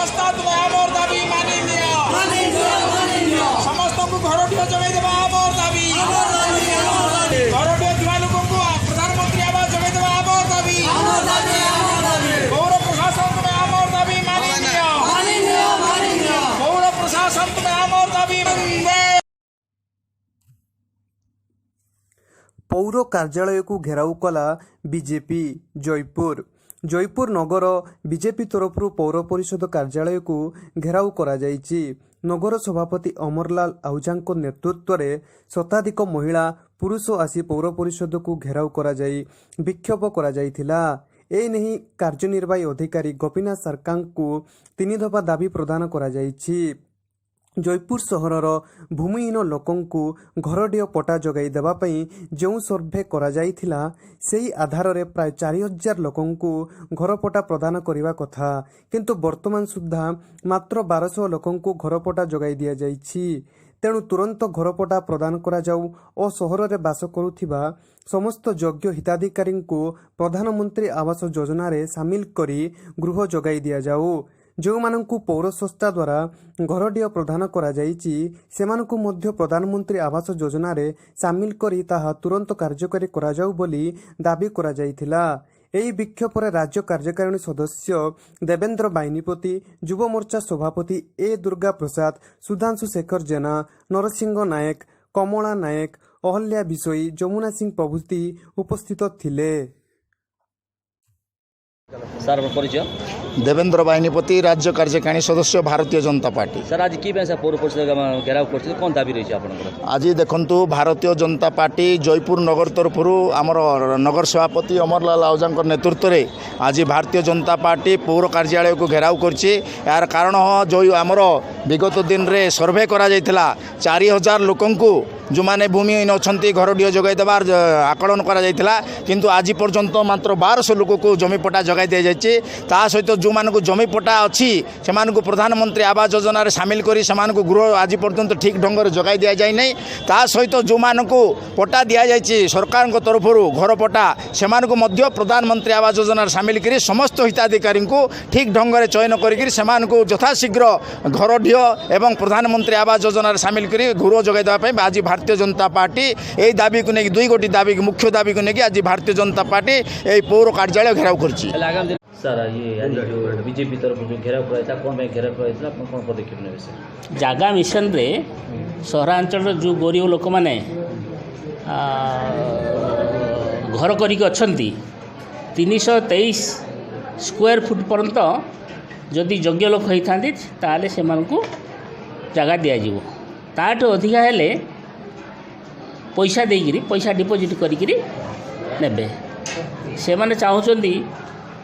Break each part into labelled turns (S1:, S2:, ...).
S1: संस्था तुम आमर दाबी मानि नियो समस्त को घरटिया जगाई देबा आमर दाबी घरटिया दिवा लोक को प्रधानमंत्री आवास जगाई देबा आमर दाबी पौर प्रशासन तुम आमर दाबी मानि नियो पौर प्रशासन तुम आमर दाबी
S2: पौर कार्यालय को घेराव कला बीजेपी जयपुर नगर बीजेपी तरफ पौर परिषद कार्यालय को घेराव करा जायछि। नगर सभापति अमरलाल आहूजा नेतृत्व में शताधिक महिला पुरुष आसी पौर परिषद को घेराव करा जाई विक्षोभ करा जायथिला। ए नहीं कार्यनिर्वाही अधिकारी गोपीनाथ सरकार को 3 दफा दाबी प्रदान करा जायछि। जयपुर सहरर भूमिहीन लोकंकु घरडीय पट्टा जगाई देबा पई जो सर्भे करा जायथिला सेही आधार रे प्राय 4000 लोकंकु घरपट्टा प्रदान करिवा कथा, किंतु वर्तमान सुद्धा मात्र 1200 लोकंकु घरपट्टा जगाई दिया जायछि। तेणु तुरंत घरपट्टा प्रदान करा जाऊ और सहर रे बास करुथिबा समस्त योग्य हिताधिकारी को प्रधानमंत्री आवास योजना रे शामिल करी गृह जगाई दिया जाऊ। जो मानकु पौर संस्था द्वारा घरडीय प्रदान करा जायछि सेमानकु मध्य प्रधानमंत्री आवास योजना रे शामिल करी ताहा तुरंत कार्यकारी करा जाऊ बोली दाबी करा जायथिला। एही विक्षोभ पर राज्य कार्यकारिणी सदस्य देवेंद्र बाहिनीपति, युव मोर्चा सभापति ए दुर्गा प्रसाद, सुधांशु शेखर जेना, नरसिंह नायक, कमला नायक, अहल्या बिशोई, जमुना सिंह प्रभृति उपस्थित थिले।
S3: सर परिचय
S4: देवेंद्र बाहिनीपति, राज्य कार्यकारिणी सदस्य, भारतीय जनता पार्टी।
S3: सर आज की पौर परिषद घेराव कर कौन दाबी रही है
S4: आज देखु भारतीय जनता पार्टी जयपुर नगर तरफ आमर नगर सभापति अमरलाल आहूजा नेतृत्व में आज भारतीय जनता पार्टी पौर कार्यालय को घेराव करछि। यार कारण जो आमर विगत दिन रे सर्वे करा जायथिला 4000 लोकंकु जो माने भूमिहीन अच्छी घरडीय जगाई देवार आकलन करा जायथिला, किंतु आज पर्यंत मात्र 1200 लोक को जमी पट्टा जगाई दि जायछि। ता सहित जो मानक जमी पट्टा अच्छी से प्रधानमंत्री आवास योजना सामिल करी से गृह आज पर्यंत ठीक ढंग से जगाई दि जाए नहीं। ता सहित जो मानक पट्टा दि जायछि सरकार तरफ घर पट्टा से प्रधानमंत्री आवास योजना सामिल करी समस्त हिताधिकारी को ठीक ढंग से चयन करी यथाशीघ्र घरडीय एवं प्रधानमंत्री आवास योजना सामिल करी गृह जगाई देवाई आज भारतीय जनता पार्टी यही दाबी को लेकिन 2 गोटी दाबी मुख्य दाबी को लेकिन आज भारतीय जनता पार्टी यही पौर कार्यालय घेराव करछि।
S3: सर ये जो बीजेपी तरफ जो घेराव कराइता कौन घेराव कराइता कौन पदक्षेप ने
S5: जागा मिशन रे सहरांचल जो गरीब लोक माने घर करिक अछंती 323 स्क्वायर फुट पर्यंत जदि योग्य लोक होइथांती ताले से मानकु जागा दिया जीवो। ताठ अधिका हेले पैसा देगिरी पैसा डिपोजिट करिकिरी नेबे। से माने चाहुचंदी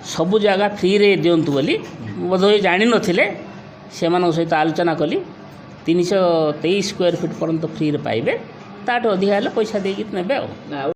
S5: सबु जगह फ्री रे दियंतु बोली बोधय जानि नथिले सेमान सहित आलोचना कली 323 स्क्वायर फुट पर्यंत फ्री रे पाइबे। ताठ अधिका हेले पैसा देगिरी नेबे।